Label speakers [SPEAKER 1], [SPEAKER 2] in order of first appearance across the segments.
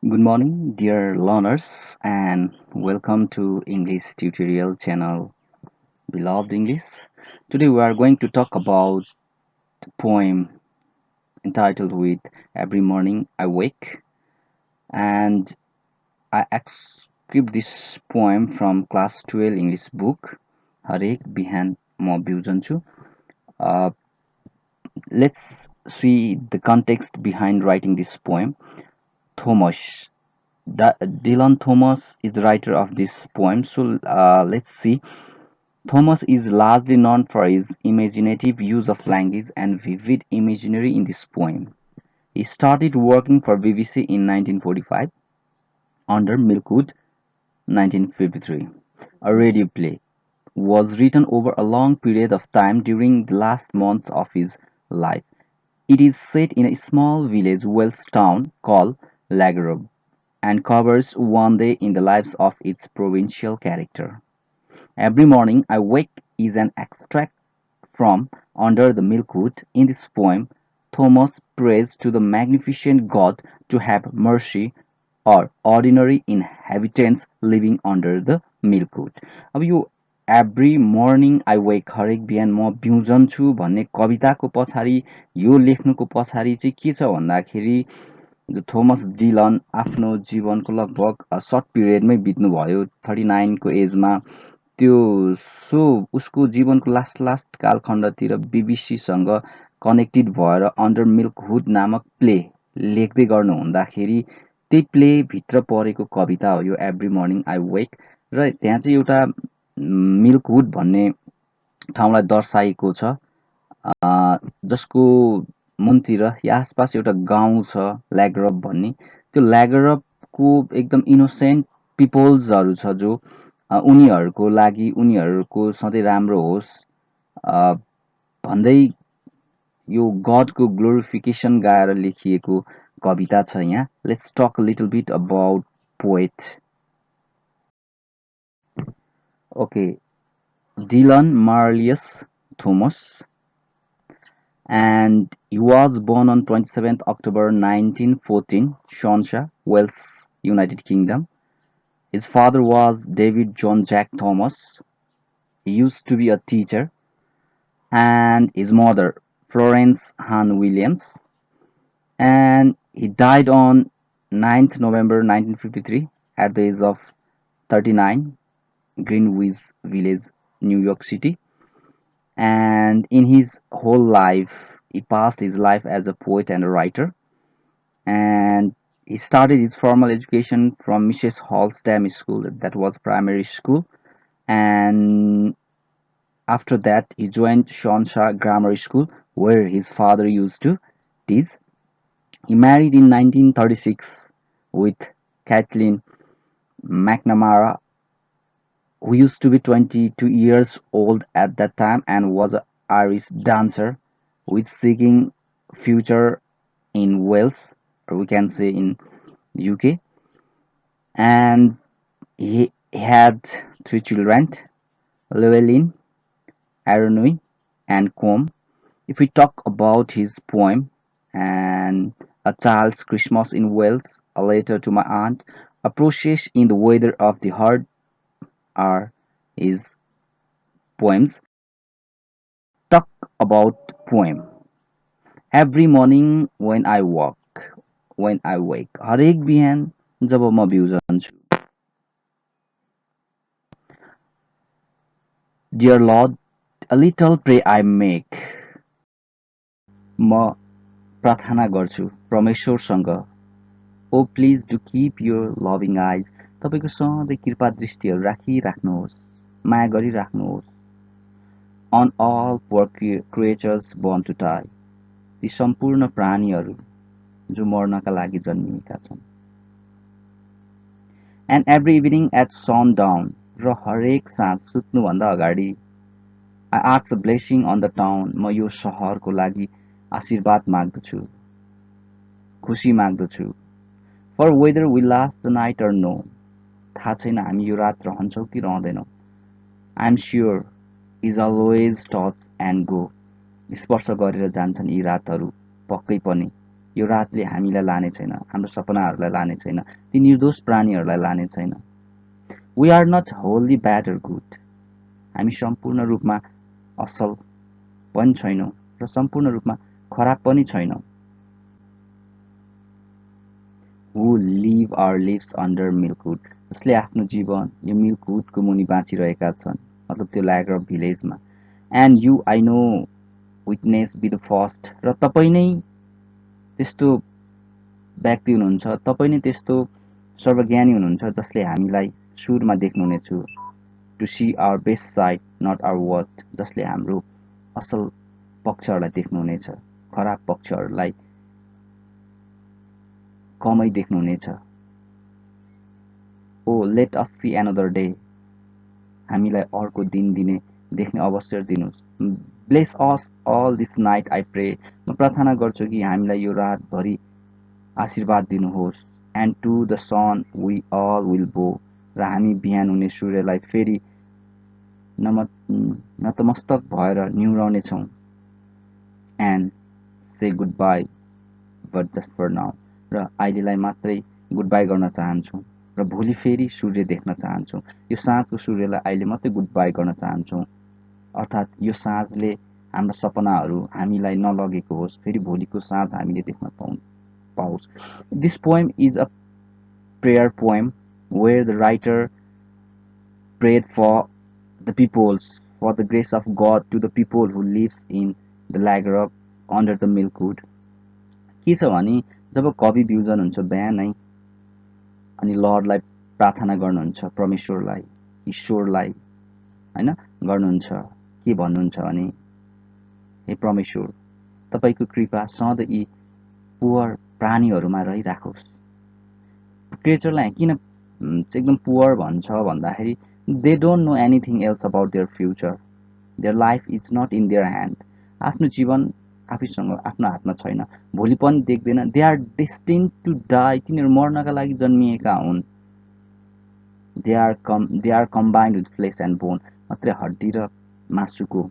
[SPEAKER 1] Good morning, dear learners, and welcome to English tutorial channel Beloved English. Today we are going to talk about the poem entitled with Every Morning I Wake, and I excerpt this poem from class 12 English book हरेक बिहान म बिउजन्छु. Uh, let's see the context behind writing this poem. Thomas Dylan Thomas is the writer of this poem. So let's see. Thomas is largely known for his imaginative use of language and vivid imagery in this poem. He started working for BBC in 1945 under Milkwood 1953. A radio play was written over a long period of time during the last months of his life. It is set in a small village Welsh town called Lagrove and covers one day in the lives of its provincial character. Every morning I wake is an extract from Under the Milkwood. In this poem, Thomas prays to the magnificent God to have mercy or ordinary inhabitants living under the milkwood. अब यो every morning आई वेक हरेक बिहान म बिउजन्छु भन्ने कविताको पछाडि यो लेख्नुको पछाडि चाहिँ के छ भन्दाखेरि थोमस डिलन आफ्नो जीवनको लगभग सर्ट पिरियडमै बित्नुभयो 39 को एजमा त्यो सो उसको जीवनको लास्ट कालखण्डतिर बीबीसीसँग कनेक्टेड भएर अन्डर मिल्कहुड नामक प्ले लेख्दै गर्नु हुँदाखेरि त्यही प्ले भित्र परेको कविता हो यो एभ्री मर्निङ आई वेक र त्यहाँ चाहिँ एउटा मिल्कहुड भन्ने ठाउँलाई दर्शाएको छ जसको मुनतिर या आसपास एउटा गाउँ छ ल्याग्रब भन्ने त्यो ल्याग्रबको एकदम इनोसेन्ट पिपल्सहरू छ जो उनीहरूको लागि उनीहरूको सधैँ राम्रो होस् भन्दै यो गडको ग्लोरिफिकेसन गाएर लेखिएको कविता छ यहाँ. Let's talk a little bit about poet. Okay, Dylan Marlais Thomas, and he was born on 27th October 1914, Shropshire, Wales, United Kingdom. His father was David John Jack Thomas. He used to be a teacher, and his mother, Florence Han Williams, and he died on 9th November 1953 at the age of 39, Greenwich Village, New York City. And in his whole life, he passed his life as a poet and a writer. And he started his formal education from Mrs. Hall's Dam School, that was primary school. And after that, he joined Shropshire Grammar School, where his father used to teach. He married in 1936 with Kathleen McNamara, who used to be 22 years old at that time and was an Irish dancer with seeking future in Wales, or we can say in UK. And he had three children, Llewellyn, Aranui, and Com. If we talk about his poem and A Child's Christmas in Wales, A Letter to My Aunt, A Process in the Weather of the Heart are his poems. Talk about poem. Every morning when I wake, हरेक बिहान जब म बिउजन्छु. Dear Lord, a little prayer I make. म प्रार्थना गर्छु परमेश्वरसँग. Oh please do keep your loving eyes. तपाईँको सधैँ कृपा दृष्टिहरू राखिराख्नुहोस्, माया गरिराख्नुहोस्. On all poor creatures born to die. ती सम्पूर्ण प्राणीहरू जो मर्नका लागि जन्मिएका छन्. And every evening at sundown. र हरेक साँझ सुत्नुभन्दा अगाडि I ask a blessing on the town. म यो सहरको लागि आशीर्वाद माग्दछु, खुसी माग्दछु. For whether will last the night or no. थाहा छैन हामी यो रात रहन्छौँ कि रहँदैनौँ. I am sure is always touch and go. स्पर्श गरेर जान्छन् यी रातहरू पक्कै पनि यो रातले हामीलाई लाने छैन, हाम्रो सपनाहरूलाई लाने छैन, ती निर्दोष प्राणीहरूलाई लाने छैन। We are not wholly bad or good. हामी सम्पूर्ण रूपमा असल पनि छैनौँ र सम्पूर्ण रूपमा खराब पनि छैनौँ। Who live our lives under Milk Wood, जसले आफ्नो जीवन यो मिल्कवुडको मुनि बाँचिरहेका छन्, मतलब त्यो ल्यागर अफ भिलेजमा। And you I know witness be the first, र तपाईँ नै त्यस्तो व्यक्ति हुनुहुन्छ, तपाईँ नै त्यस्तो सर्वज्ञानी हुनुहुन्छ जसले हामीलाई सुरुमा देख्नुहुनेछ, to see our best side not our worst, जसले हाम्रो असल पक्षहरूलाई देख्नुहुनेछ, खराब पक्षहरूलाई कमै देख्नुहुनेछ। Oh let us see another day, हामीलाई अर्को दिन दिने देख्ने अवसर दिनुहोस्। Bless us all this night I pray, म प्रार्थना गर्छु कि हामीलाई यो रातभरि आशीर्वाद दिनुहोस्। And to the sun we all will bow, र हामी बिहान हुने सूर्यलाई फेरि नतमस्तक भएर निहुराउनेछौँ। एन्ड से good by but just for now, र अहिलेलाई मात्रै गुड बाई गर्न चाहन्छौँ, र भोलि फेरि सूर्य देख्न चाहन्छौँ। यो साँझको सूर्यलाई अहिले मात्रै गुड बाई गर्न चाहन्छौँ, अर्थात् यो साँझले हाम्रा सपनाहरू हामीलाई नलगेको होस्, फेरि भोलिको साँझ हामीले देख्न पाओस्। This poem is a prayer poem where the writer prayed for the peoples, for the grace of God to the people who lives in the lager of under the milkwood. के छ भने जब कवि बिउजन हुन्छ बिहानै, अनि लर्डलाई प्रार्थना गर्नुहुन्छ, परमेश्वरलाई, ईश्वरलाई होइन गर्नुहुन्छ, के भन्नुहुन्छ भने हे परमेश्वर, तपाईँको कृपा सधैँ यी पुवर प्राणीहरूमा रहिराखोस्। क्रिएचरलाई किन एकदम पुवर भन्छ भन्दाखेरि they don't know anything else about their future, their life is not in their hand. आफ्नो जीवन आफैसँग आफ्नो हातमा छैन, भोलि पनि देख्दैन। They are destined to die, तिनीहरू मर्नका लागि जन्मिएका हुन्। They are combined with flesh and bone, मात्रै हड्डी र मासुको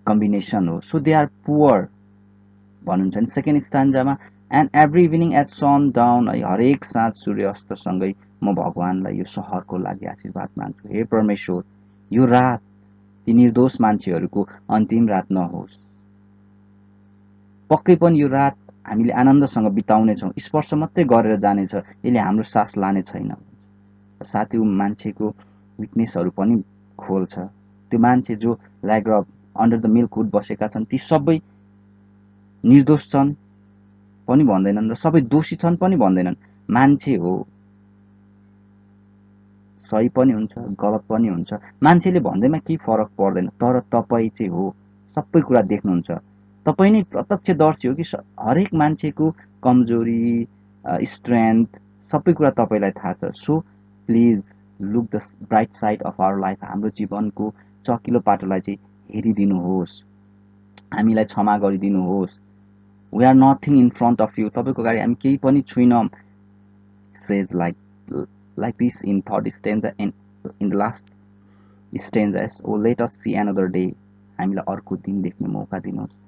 [SPEAKER 1] कम्बिनेसन हो। सो दे आर पुवर भन्नुहुन्छ नि सेकेन्ड स्टान्जामा। And every evening at sundown, है हरेक साँझ सूर्यास्तसँगै म भगवान्लाई यो सहरको लागि आशीर्वाद मान्छु। हे परमेश्वर, यो रात ती निर्दोष मान्छेहरूको अन्तिम रात नहोस्। पक्कै पनि यो रात हामीले आनन्दसँग बिताउनेछौँ, स्पर्श मात्रै गरेर जानेछ, यसले हाम्रो सास लाने छैन। साथै ऊ मान्छेको विकनेसहरू पनि खोल्छ। त्यो मान्छे जो ल्यागर अन्डर द मिल्कवुड बसेका छन्, ती सबै निर्दोष छन् पनि भन्दैनन् र सबै दोषी छन् पनि भन्दैनन्। मान्छे हो, सही पनि हुन्छ, गलत पनि हुन्छ, मान्छेले भन्दैमा केही फरक पर्दैन। तर तपाईँ चाहिँ हो, सबै कुरा देख्नुहुन्छ। तपाईँ नै प्रत्यक्षदर्शी हो कि हरेक मान्छेको कमजोरी, स्ट्रेन्थ, सबै कुरा तपाईँलाई थाहा छ। So please look the bright side of our life, हाम्रो जीवनको चकिलो पाटोलाई चाहिँ हेरिदिनुहोस्, हामीलाई क्षमा गरिदिनुहोस्। We are nothing in front of you, तपाईँको अगाडि हामी केही पनि छैनौँ। Says like this in third stanza and in the last stanza, oh let us see another day, हामीलाई अर्को दिन देख्ने मौका दिनुहोस्।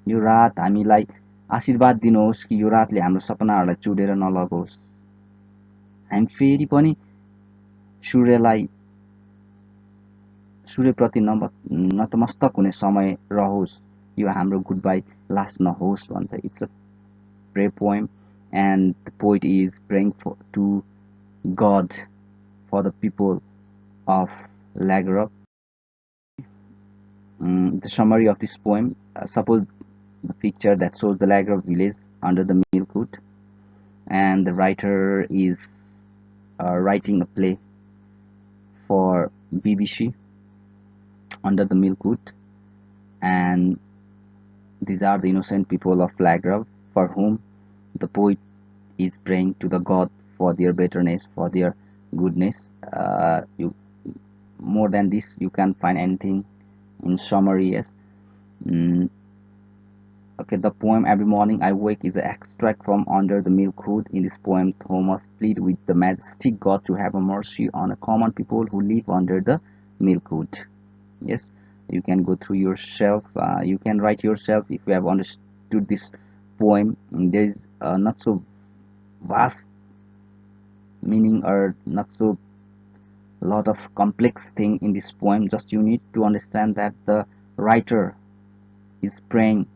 [SPEAKER 1] यो रात हामीलाई आशीर्वाद दिनुहोस् कि यो रातले हाम्रो सपनाहरूलाई चुडेर नलगोस्। हामी फेरि पनि सूर्यप्रति नतमस्तक हुने समय रहोस्, यो हाम्रो गुड बाई लास्ट नहोस् भन्छ। It's a prayer poem and the poet is praying to God for the people of Lagrop. The summary of this poem, suppose the picture that shows the Lagrop village under the milkwood, and the writer is writing a play for BBC under the milkwood, and these are the innocent people of Lagrop for whom the poet is praying to the God for their betterness, for their goodness. More than this, you can't find anything in summary. Yes. Okay, the poem Every Morning I Wake is an extract from Under the Milkwood. In this poem, Thomas pleads with the majestic God to have a mercy on a common people who live under the milkwood. Yes, you can go through yourself. You can write yourself if you have understood this poem, there is not so vast meaning or not so lot of complex thing in this poem. Just you need to understand that the writer is praying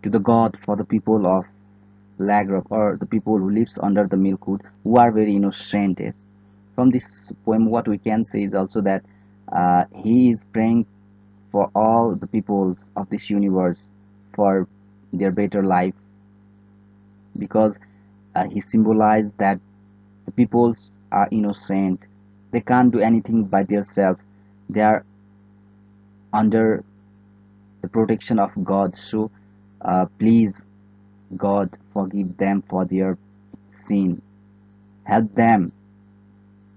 [SPEAKER 1] to the god for the people of Lagrok, or the people who lives under the milkwood, who are very innocent. Yes. From this poem, what we can say is also that he is praying for all the peoples of this universe for their better life, because he symbolized that the peoples are innocent. They can't do anything by themselves. They are under the protection of God. So please, God, forgive them for their sin. Help them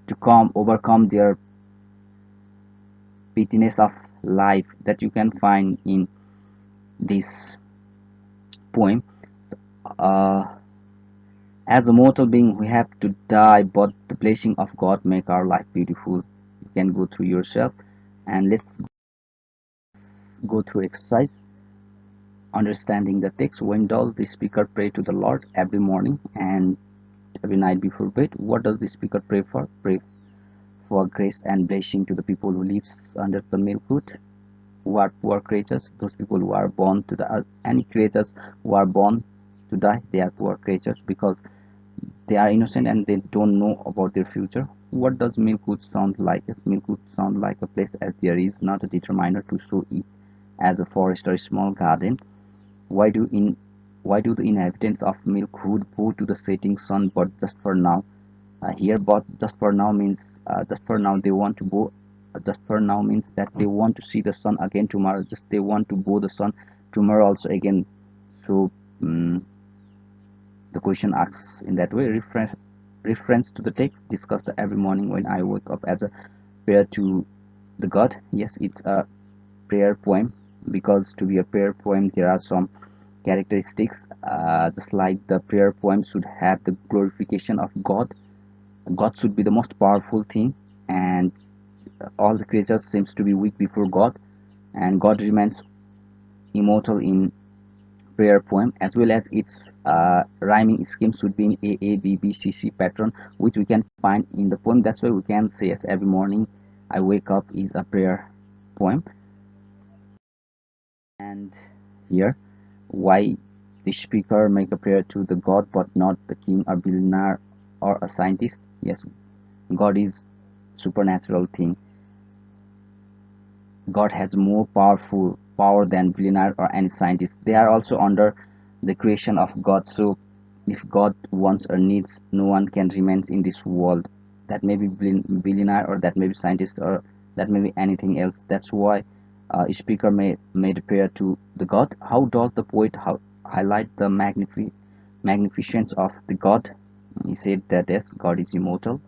[SPEAKER 1] to come overcome their pettiness of life that you can find in this poem. Uh, as a mortal being, we have to die, but the blessing of God make our life beautiful. You can go through yourself, and let's go through exercise. Understanding the text. When does the speaker pray to the Lord? Every morning and every night before bed. What does the speaker pray for? Pray for grace and blessing to the people who lives under the milkwood, who are poor creatures, those people who are born to the earth. Any creatures who are born to die, they are poor creatures because they are innocent and they don't know about their future. What does milkwood sound like? Yes, milkwood sound like a place as there is not a determiner to show it as a forest or a small garden. Why do in why do the inhabitants of milkwood bow to the setting sun but just for now? Here, but just for now means just for now they want to bow. Just for now means that they want to see the sun again tomorrow. Just they want to bow the sun tomorrow also again. So the question asks in that way. Reference to the text discussed every morning when I wake up as a prayer to the God. Yes, it's a prayer poem, because to be a prayer poem there are some characteristics. Just like the prayer poem should have the glorification of God. God should be the most powerful thing, and all the creatures seems to be weak before God, and God remains immortal in prayer poem, as well as its rhyming scheme should be in AABBCC pattern, which we can find in the poem. That's why we can say as every morning I wake up is a prayer poem. And here, why the speaker make a prayer to the God but not the king or billionaire or a scientist? Yes, God is supernatural thing. God has more powerful power than billionaire or any scientist. They are also under the creation of God. So if God wants or needs, no one can remain in this world. That may be billionaire, or that may be scientist, or that may be anything else. That's why speaker made a prayer to the God. How does the poet highlight the magnificence of the God? He said that yes, God is immortal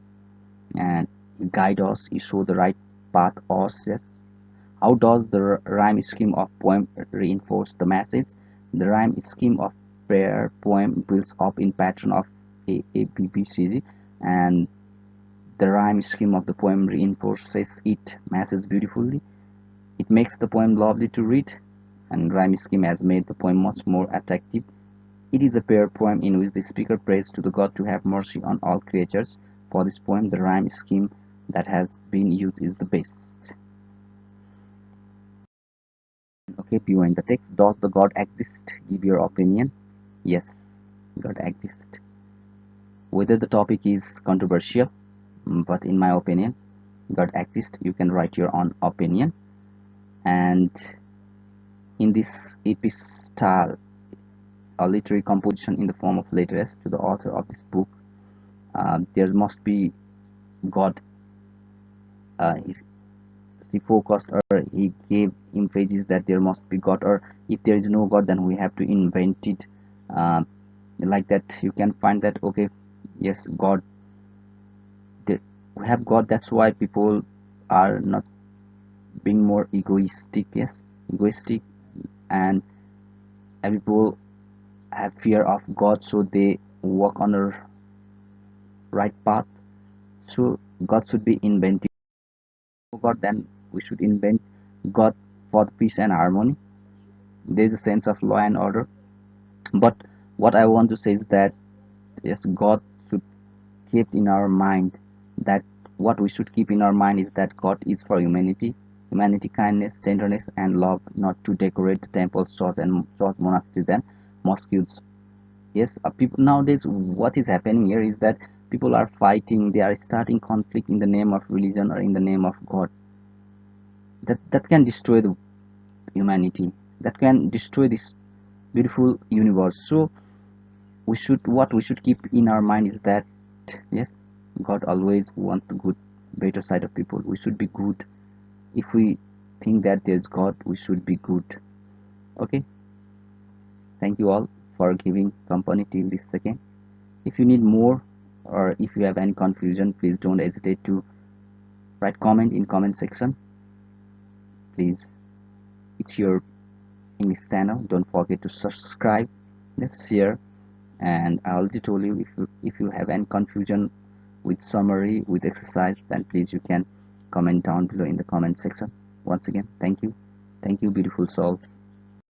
[SPEAKER 1] and he guide us, he show the right path us. Yes. How does the rhyme scheme of poem reinforce the message? The rhyme scheme of prayer poem builds up in pattern of AABBCG, and the rhyme scheme of the poem reinforces its message beautifully. It makes the poem lovely to read, and rhyme scheme has made the poem much more attractive. It is a prayer poem in which the speaker prays to the God to have mercy on all creatures. For this poem, the rhyme scheme that has been used is the best. Okay, behind the text, does the God exist? Give your opinion. Yes, God exists. Whether the topic is controversial, but in my opinion, God exists. You can write your own opinion. And in this epistle, a literary composition in the form of letters to the author of this book, there must be God. He focused, or he gave emphasis that there must be God, or if there is no God, then we have to invent it. Uh, like that, you can find that okay, yes, God, we have God. That's why people are not being more egoistic. Yes, egoistic, and people have fear of God, so they walk on a right path. So God should be invented. God, then we should invent God for the peace and harmony. There is a sense of law and order. But what I want to say is that yes, God should keep in our mind that what we should keep in our mind is that God is for humanity, kindness, tenderness, and love, not to decorate the temples, church, monasteries, and mosques. Yes, people nowadays, what is happening here is that people are fighting, they are starting conflict in the name of religion or in the name of God. That can destroy the humanity, that can destroy this beautiful universe. So what we should keep in our mind is that yes, God always wants the good, better side of people. We should be good. If we think that there's God, we should be good. Okay, thank you all for giving company till this second. If you need more, or if you have any confusion, please don't hesitate to write comment in comment section. Please, it's your English channel. Don't forget to subscribe. Let's share. And I already told you, if you have any confusion with summary, with exercise, then please you can comment down below in the comment section. Once again, thank you, beautiful souls.